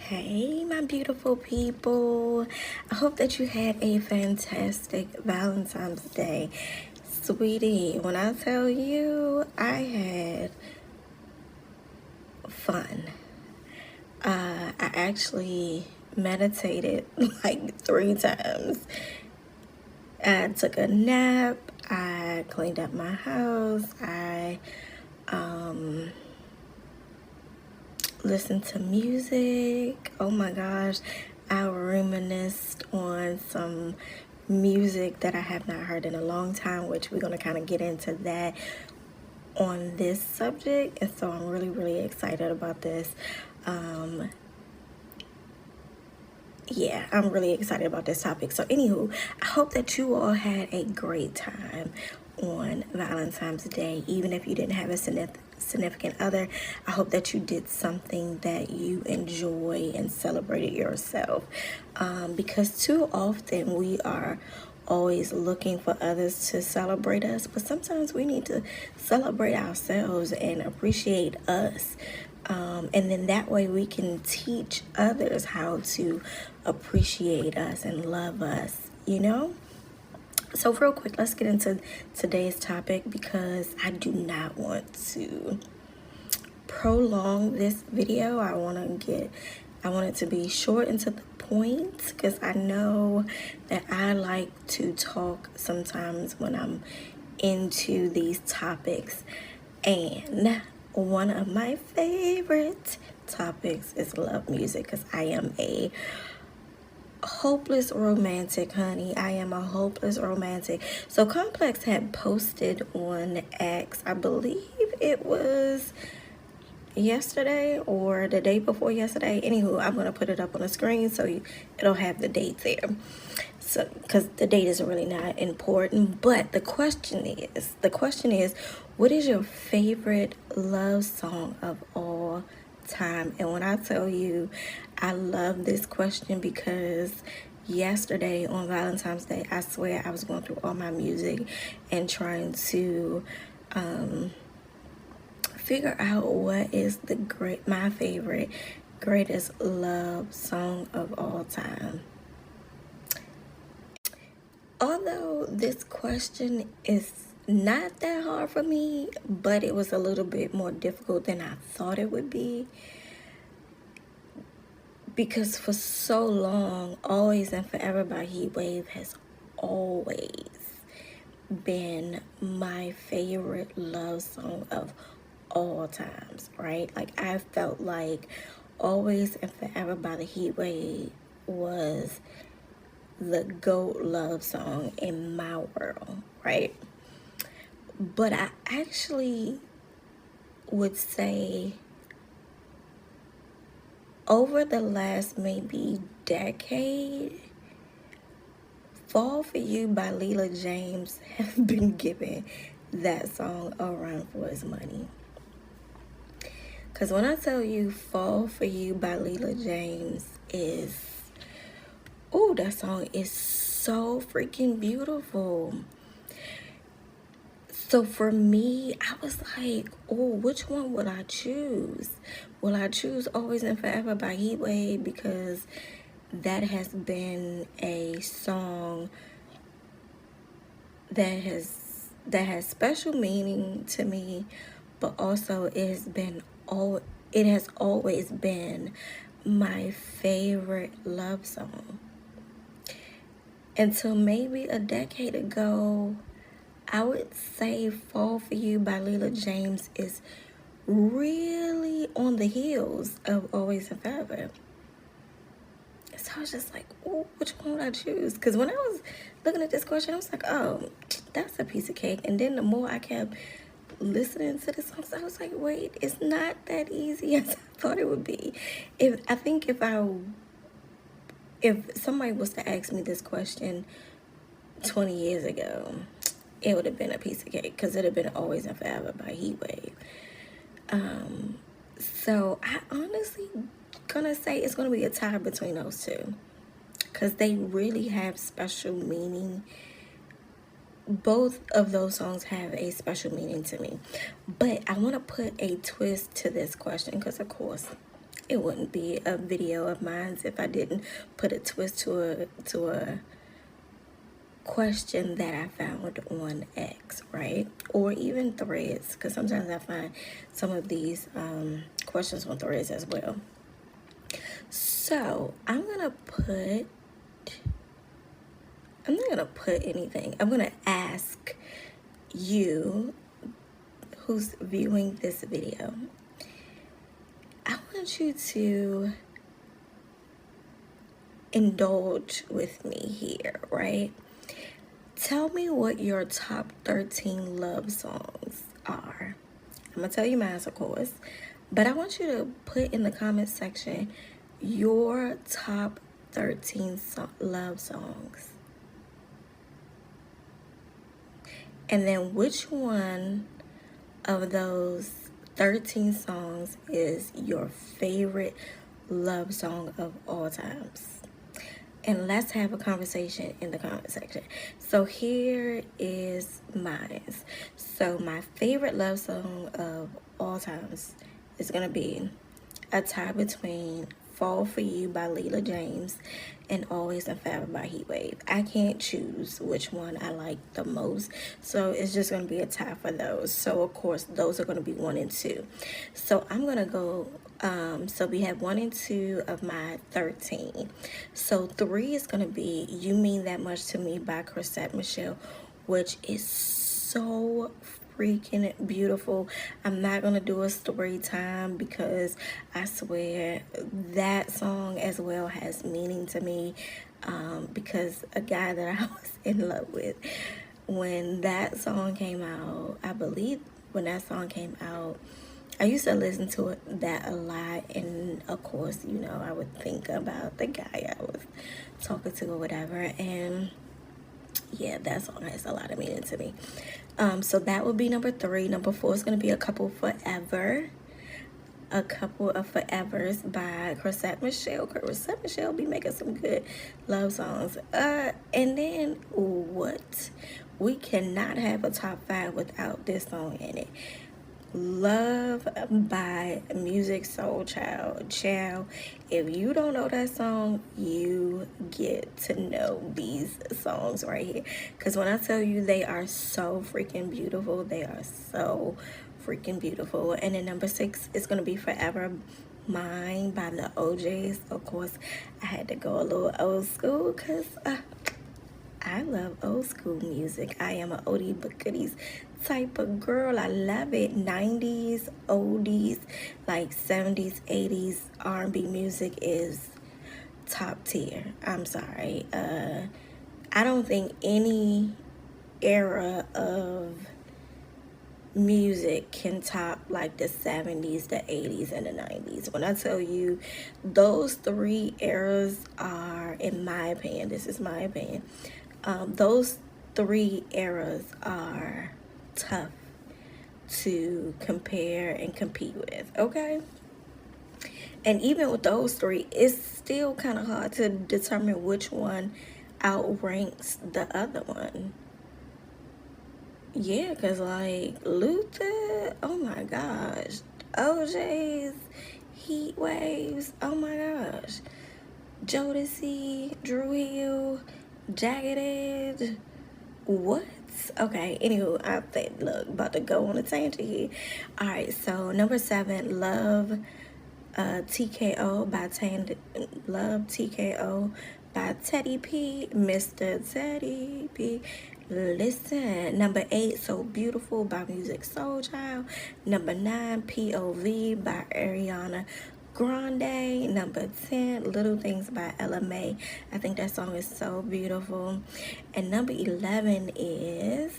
Hey, my beautiful people. I hope that you had a fantastic Valentine's Day. Sweetie, when I tell you I had fun, I actually meditated like 3 times. I took a nap, I cleaned up my house, I listened to music. Oh my gosh, I reminisced on some music that I have not heard in a long time, which we're going to kind of get into that on this subject. And so I'm really excited about this. Yeah, I'm really excited about this topic. So anywho, I hope that you all had a great time on Valentine's Day. Even if you didn't have a significant other, I hope that you did something that you enjoy and celebrated yourself. Because too often we are always looking for others to celebrate us, but sometimes we need to celebrate ourselves and appreciate us. And then that way we can teach others how to appreciate us and love us, you know? So real quick, let's get into today's topic because I do not want to prolong this video. I want it to be short and to the point because I know that I like to talk sometimes when I'm into these topics. And one of my favorite topics is love music because I am a hopeless romantic, honey. I am a hopeless romantic. So Complex had posted on X, I believe it was yesterday or the day before yesterday. Anywho, I'm gonna put it up on the screen so it'll have the date there. So, because the date is really not important, but the question is, what is your favorite love song of all time? And when I tell you, I love this question because yesterday on Valentine's Day, I swear I was going through all my music and trying to figure out what is my favorite greatest love song of all time. Although this question is not that hard for me, but it was a little bit more difficult than I thought it would be. Because for so long, Always and Forever by Heatwave has always been my favorite love song of all times, right? Like I felt like Always and Forever by the Heatwave was the GOAT love song in my world, right? But I actually would say over the last maybe decade, Fall For You by Leela James have been giving that song a run for its money. Because when I tell you Fall For You by Leela James is, oh, that song is so freaking beautiful. So for me, I was like, oh, which one would I choose? Will I choose Always and Forever by Heatwave because that has been a song that has special meaning to me, but also it has always been my favorite love song. Until maybe a decade ago, I would say Fall For You by Leela James is really on the heels of Always and Forever. So I was just like, oh, which one would I choose? Because when I was looking at this question, I was like, oh, that's a piece of cake. And then the more I kept listening to the songs, I was like, wait, it's not that easy as I thought it would be. If somebody was to ask me this question 20 years ago, it would have been a piece of cake because it would have been Always and Forever by Heatwave. So I honestly gonna say it's gonna be a tie between those two because they really have special meaning. Both of those songs have a special meaning to me. But I want to put a twist to this question because, of course, it wouldn't be a video of mine if I didn't put a twist to a question that I found on X, right? Or even Threads, because sometimes I find some of these questions on Threads as well. So I'm not gonna put anything. I'm gonna ask you who's viewing this video. I want you to indulge with me here, right? Tell me what your top 13 love songs are. I'm gonna tell you mine, of course, but I want you to put in the comment section your top 13 love songs. And then which one of those 13 songs is your favorite love song of all times? And let's have a conversation in the comment section. So here is mine. So my favorite love song of all times is gonna be a tie between Fall For You by Leela James and Always and Forever by Heatwave. I can't choose which one I like the most, so it's just going to be a tie for those. So of course those are going to be 1 and 2. So I'm going to go, so we have 1 and 2 of my 13. So 3 is going to be You Mean That Much To Me by Chrisette Michele, which is so freaking beautiful. I'm not gonna do a story time because I swear that song as well has meaning to me, because a guy that I was in love with, when that song came out, I believe when that song came out, I used to listen to that a lot, and of course, you know, I would think about the guy I was talking to or whatever, and yeah, that song has a lot of meaning to me. So that would be number 3. Number 4 is going to be A Couple Forever. A Couple of Forevers by Chrisette Michele. Chrisette Michele be making some good love songs. And then what? We cannot have a top 5 without this song in it. Love by Musiq Soulchild. Child, if you don't know that song, you get to know these songs right here, because when I tell you, they are so freaking beautiful. They are so freaking beautiful. And then number 6 is going to be Forever Mine by the OJs. Of course, I had to go a little old school because I love old school music. I am an oldie but goodies type of girl. I love it. 90s, oldies, like 70s, 80s R&B music is top tier. I'm sorry. I don't think any era of music can top like the 70s, the 80s, and the 90s. When I tell you, those 3 eras are, in my opinion, this is my opinion, those 3 eras are tough to compare and compete with, okay? And even with those 3, it's still kind of hard to determine which one outranks the other one. Yeah, because like Luther, oh my gosh, OJ's, Heat Waves, oh my gosh, Jodeci, Drew Hill, Jagged Edge, what? Okay, anywho, I think, look, about to go on a tangent here. Alright, so number 7, Love TKO by Teddy P, Mr. Teddy P. Listen, number 8, So Beautiful by Musiq Soulchild. Number 9, POV by Ariana Grande. Number 10, Little Things by Ella Mai. I think that song is so beautiful. And number 11 is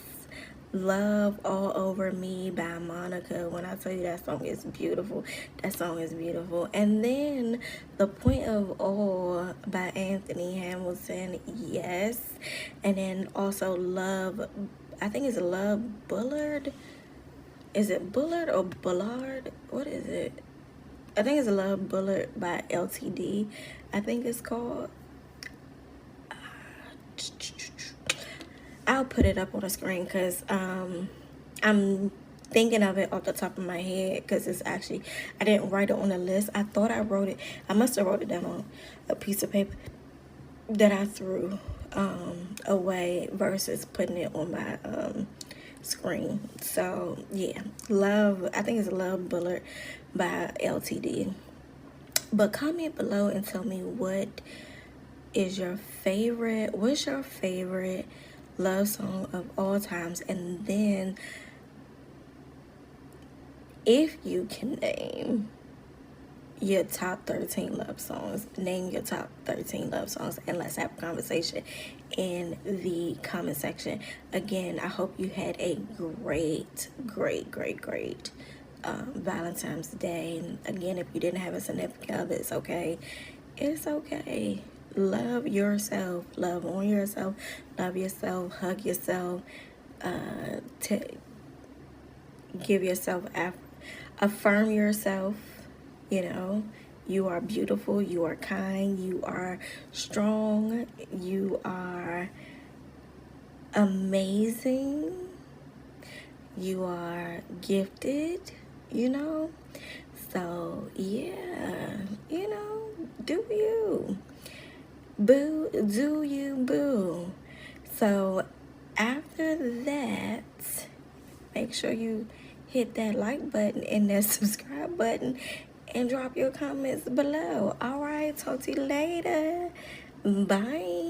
Love All Over Me by Monica. When I tell you, that song is beautiful, that song is beautiful. And then The Point of All by Anthony Hamilton, yes. And then also Love, I think it's Love Bullard. Is it Bullard or Bullard? What is it? I think it's Love Bullard by LTD, I think it's called. I'll put it up on the screen because I'm thinking of it off the top of my head because it's actually, I didn't write it on a list. I thought I wrote it. I must have wrote it down on a piece of paper that I threw away versus putting it on my screen. So yeah, Love, I think it's Love Bullet by LTD. But comment below and tell me what's your favorite love song of all times, and then if you can name your top 13 love songs, name your top 13 love songs, and let's have a conversation in the comment section. Again, I hope you had a great Valentine's Day. Again, if you didn't have a significant other, it's okay. It's okay. Love yourself. Love on yourself. Love yourself. Hug yourself. Give yourself, affirm yourself. You know, you are beautiful. You are kind. You are strong. You are amazing. You are gifted, you know. So yeah, you know, do you, boo, do you, boo. So after that, make sure you hit that like button and that subscribe button and drop your comments below. All right, talk to you later. Bye.